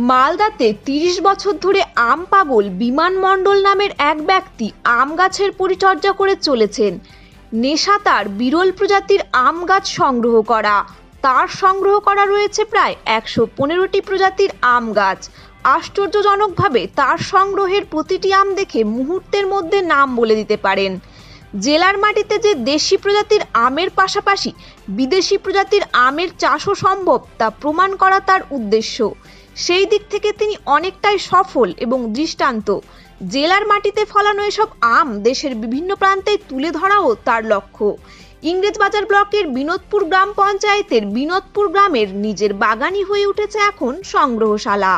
মালদাতে ৩০ বছর ধরে আম পাগল বিমান মণ্ডল নামের এক ব্যক্তি আম গাছের পরিচর্যা করে চলেছেন। নেশা তার বিরল প্রজাতির আম গাছ সংগ্রহ করা। তার সংগ্রহ করা রয়েছে প্রায় ১১৫টি প্রজাতির আম গাছ। আশ্চর্যজনকভাবে তার সংগ্রহের প্রতিটি আম দেখে মুহূর্তের মধ্যে নাম বলে দিতে পারেন। জেলার মাটিতে যে দেশি প্রজাতির আমের পাশাপাশি বিদেশি প্রজাতির আমের চাষও সম্ভব তা প্রমাণ করা তার উদ্দেশ্য। সেই দিক থেকে তিনি অনেকটাই সফল এবং দৃষ্টান্ত। জেলার মাটিতে ফলানো এসব আম দেশের বিভিন্ন প্রান্তে তুলে ধরাও তার লক্ষ্য। ইংরেজবাজার ব্লকের বিনোদপুর গ্রাম পঞ্চায়েতের বিনোদপুর গ্রামের নিজের বাগানই হয়ে উঠেছে এখন সংগ্রহশালা।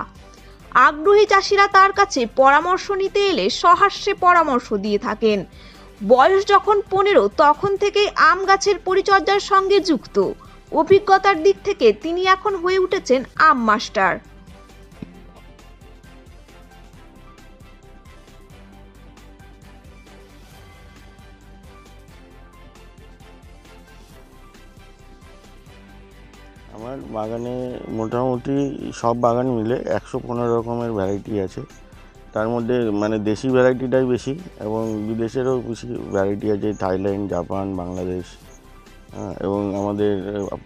আগ্রহী চাষিরা তার কাছে পরামর্শ নিতে এলে সহাস্যে পরামর্শ দিয়ে থাকেন। বয়স যখন ১৫ তখন থেকেই আম গাছের পরিচর্যার সঙ্গে যুক্ত। অভিজ্ঞতার দিক থেকে তিনি এখন হয়ে উঠেছেন আম মাস্টার। আমার বাগানে মোটামুটি সব বাগান মিলে ১১৫ রকমের ভ্যারাইটি আছে। তার মধ্যে মানে দেশি ভ্যারাইটিটাই বেশি এবং বিদেশেরও বেশি ভ্যারাইটি আছে, থাইল্যান্ড, জাপান, বাংলাদেশ, এবং আমাদের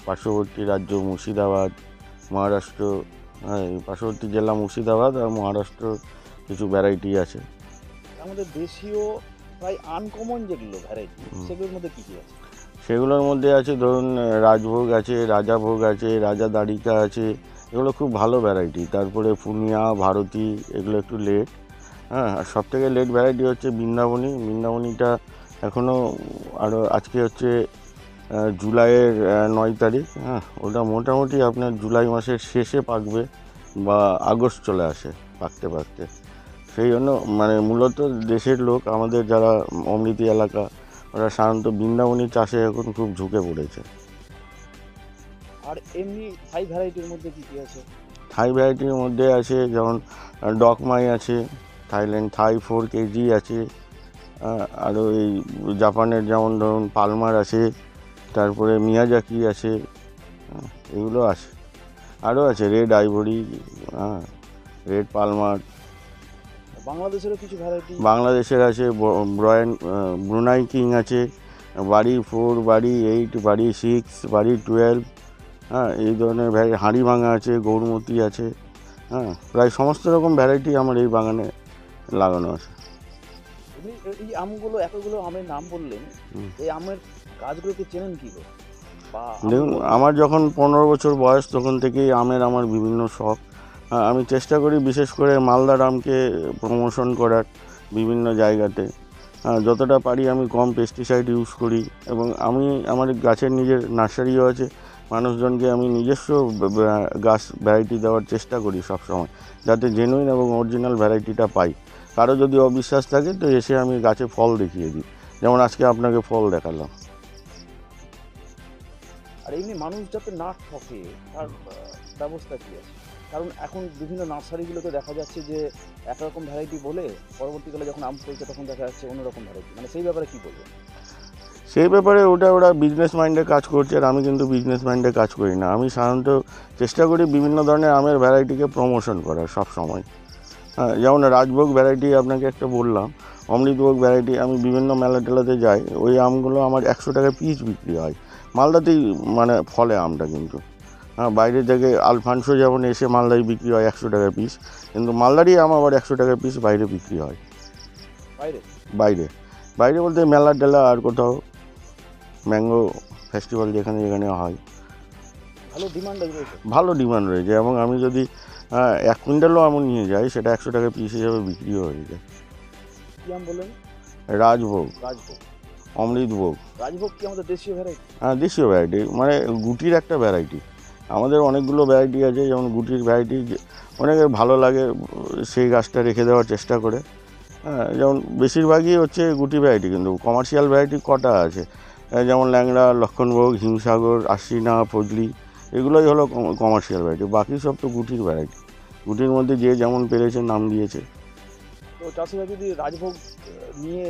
পার্শ্ববর্তী রাজ্য মুর্শিদাবাদ, মহারাষ্ট্র, পার্শ্ববর্তী জেলা মুর্শিদাবাদ আর মহারাষ্ট্র কিছু ভ্যারাইটি আছে। আমাদের দেশীয় প্রায় আনকমন যেগুলো ভ্যারাইটি সেগুলোর মধ্যে কী কী আছে? সেগুলোর মধ্যে আছে ধরুন রাজভোগ আছে, রাজাভোগ আছে, রাজা দাড়িকা আছে, এগুলো খুব ভালো ভ্যারাইটি। তারপরে পুনিয়া, ভারতী, এগুলো একটু লেট। আর সবথেকে লেট ভ্যারাইটি হচ্ছে বৃন্দাবনী। বৃন্দাবনীটা এখনও আরও আজকে হচ্ছে জুলাইয়ের ৯ তারিখ। ওটা মোটামুটি আপনার জুলাই মাসের শেষে পাকবে বা আগস্ট চলে আসে পাকতে পাকতে। সেই জন্য মানে মূলত দেশের লোক আমাদের যারা অমৃতি এলাকা ওরা সাধারণত বৃন্দাবনী চাষে এখন খুব ঝুঁকে পড়েছে। আর এমনি থাই ভ্যারাইটির মধ্যে কী কী আছে? থাই ভ্যারাইটির মধ্যে আছে যেমন ডকমাই আছে, থাইল্যান্ড থাই 4 কেজি আছে, আরও এই জাপানের যেমন ধরুন পালমার আছে, তারপরে মিয়াজাকি আছে, এগুলো আছে। আরও আছে রেড আইভরি, রেড পালমার। বাংলাদেশেরও কিছু ভ্যারাইটি? বাংলাদেশের আছে ব্রুনাই কিং আছে, বাড়ি 4, বাড়ি 8, বাড়ি 6, বাড়ি 12, এই ধরনের ভ্যারাইটি। হাঁড়ি ভাঙা আছে, গৌরমতি আছে, প্রায় সমস্ত রকম ভ্যারাইটি আমার এই বাগানে লাগানো আছে। এই আমগুলো এতগুলো আমের নাম বললেন, এই আমের গাছগুলোকে চেনেন কী করে? দেখুন, আমার যখন 15 বছর বয়স তখন থেকেই আমের আমার বিভিন্ন শখ। আমি চেষ্টা করি বিশেষ করে মালদার আমকে প্রমোশন করার বিভিন্ন জায়গাতে। যতটা পারি আমি কম পেস্টিসাইড ইউজ করি এবং আমি আমার গাছের নিজের নার্সারিও আছে। মানুষজনকে আমি নিজস্ব গাছ ভ্যারাইটি দেওয়ার চেষ্টা করি সবসময়, যাতে জেনুইন এবং অরিজিনাল ভ্যারাইটিটা পাই। কারো যদি অবিশ্বাস থাকে তো এসে আমি গাছে ফল দেখিয়ে দিই, যেমন আজকে আপনাকে ফল দেখালাম। আর এমনি মানুষ যাতে না ঠকে তার ব্যবস্থা কী আছে? কারণ এখন বিভিন্ন নার্সারিগুলোতে দেখা যাচ্ছে যে একরকম ভ্যারাইটি বলে পরবর্তীকালে যখন আম ফলছে তখন দেখা যাচ্ছে অন্যরকম ভ্যারাইটি, মানে সেই ব্যাপারে কী বলবেন? সেই ব্যাপারে ওরা বিজনেস মাইন্ডে কাজ করছে, আর আমি কিন্তু বিজনেস মাইন্ডে কাজ করি না। আমি সাধারণত চেষ্টা করি বিভিন্ন ধরনের আমের ভ্যারাইটিকে প্রমোশন করার সব সময়। যেমন রাজভোগ ভ্যারাইটি আপনাকে একটা বললাম, অমৃতভোগ ভ্যারাইটি, আমি বিভিন্ন মেলা টেলাতে যাই, ওই আমগুলো আমার ১০০ টাকা পিস বিক্রি হয়। মালদাতেই মানে ফলে আমটা, কিন্তু বাইরে থেকে আলফানসো যেমন এসে মালদায় বিক্রি হয় ১০০ টাকা পিস, কিন্তু মালদারই আম আবার ১০০ টাকা পিস বাইরে বিক্রি হয়। বাইরে বাইরে বলতে মেলা টেলা আর কোথাও ম্যাঙ্গো ফেস্টিভ্যাল যেখানে যেখানে হয় ভালো ডিমান্ড রয়েছে। এবং আমি যদি 1 কুইন্টালও আম নিয়ে যাই সেটা ১০০ টাকা পিস হিসাবে বিক্রিও হয়ে যায়। রাজভোগ, অমৃতভোগ। রাজভোগ কি আমাদের দেশীয় ভ্যারাইটি? হ্যাঁ, দেশীয় ভ্যারাইটি, মানে গুটির একটা ভ্যারাইটি। আমাদের অনেকগুলো ভ্যারাইটি আছে, যেমন গুটির ভ্যারাইটি অনেকের ভালো লাগে, সেই গাছটা রেখে দেওয়ার চেষ্টা করে। যেমন বেশিরভাগই হচ্ছে গুটি ভ্যারাইটি, কিন্তু কমার্শিয়াল ভ্যারাইটি কটা আছে, যেমন ল্যাংড়া, লক্ষণভোগ, হিমসাগর, আশ্বিনা, ফজলি, এগুলোই হলো কমার্শিয়াল ভ্যারাইটি। বাকি সব তো গুটির ভ্যারাইটি। গুটির মধ্যে যে যেমন পেরেছে নাম দিয়েছে। তো চাষিরা যদি রাজভোগ নিয়ে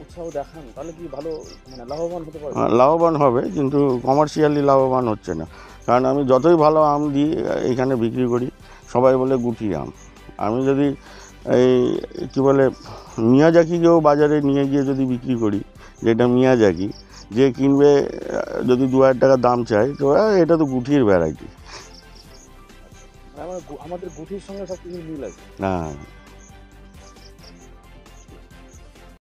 উৎসাহ দেখান তাহলে কি ভালো মানে লাভবান হতে পারবে? লাভবান হবে, কিন্তু কমার্শিয়ালি লাভবান হচ্ছে না। কারণ আমি যতই ভালো আম দিই এখানে বিক্রি করি, সবাই বলে গুটি আম। আমি যদি এই কী বলে মিয়াজাকিকেও বাজারে নিয়ে গিয়ে যদি বিক্রি করি, যেটা মিয়াজাকি, যে কিনবে যদি 2000 টাকা দাম চায়, তো এটা তো গুটির ভ্যারাইটি। আমাদের গুটির সঙ্গে সব কিছু মিল আছে। হ্যাঁ,